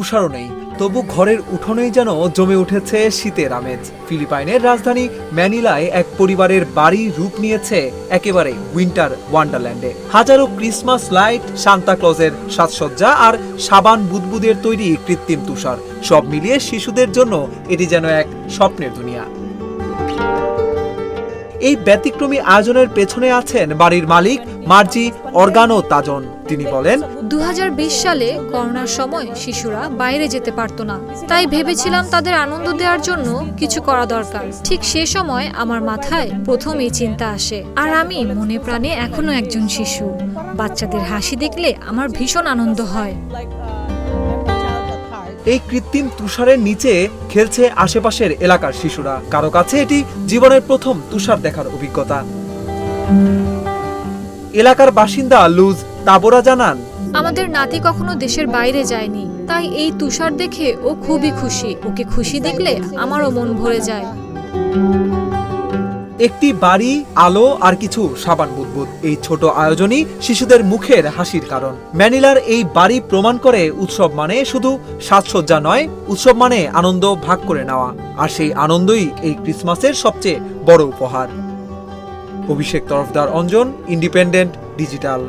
তুষারও নেই, তবু ঘরের উঠোনেই যেন জমে উঠেছে শীতের আমেজ। ফিলিপাইনের রাজধানী ম্যানিলায় এক পরিবারের বাড়ি রূপ নিয়েছে একেবারে উইন্টার ওয়ান্ডারল্যান্ডে। হাজারো ক্রিসমাস লাইট, সান্তা ক্লজের সাজসজ্জা আর সাবান বুদবুদের তৈরি কৃত্রিম তুষার, সব মিলিয়ে শিশুদের জন্য এটি যেন এক স্বপ্নের দুনিয়া। এই ব্যতিক্রমী আয়োজনের পেছনে আছেন বাড়ির মালিক মার্জি অর্গানো তাজন। তিনি বলেন, 2020 সালে করোনার সময় শিশুরা বাইরে যেতে পারতো না, তাই ভেবেছিলাম তাদের আনন্দ দেওয়ার জন্য কিছু করা দরকার। ঠিক সে সময় আমার মাথায় প্রথম এই চিন্তা আসে। আর আমি মনে প্রাণে এখনো একজন শিশু। বাচ্চাদের হাসি দেখলে আমার ভীষণ আনন্দ হয়। এই কৃত্রিম তুষারের নিচে খেলছে আশেপাশের এলাকার শিশুরা। কারো কাছে এটি জীবনের প্রথম তুষার দেখার অভিজ্ঞতা। এলাকার বাসিন্দা লুজ তাবোরা জানান, আমাদের নাতি কখনো দেশের বাইরে যায়নি, তাই এই তুষার দেখে ও খুবই খুশি। ওকে খুশি দেখলে আমারও মন ভরে যায়। একটি বাড়ি, আলো আর কিছু সাবান বুদবুদ, এই ছোট আয়োজনই শিশুদের মুখের হাসির কারণ। ম্যানিলার এই বাড়ি প্রমাণ করে উৎসব মানে শুধু সাজসজ্জা নয়, উৎসব মানে আনন্দ ভাগ করে নেওয়া। আর সেই আনন্দই এই ক্রিসমাসের সবচেয়ে বড় উপহার। অভিষেক তরফদার, অঞ্জন, ইন্ডিপেন্ডেন্ট ডিজিটাল।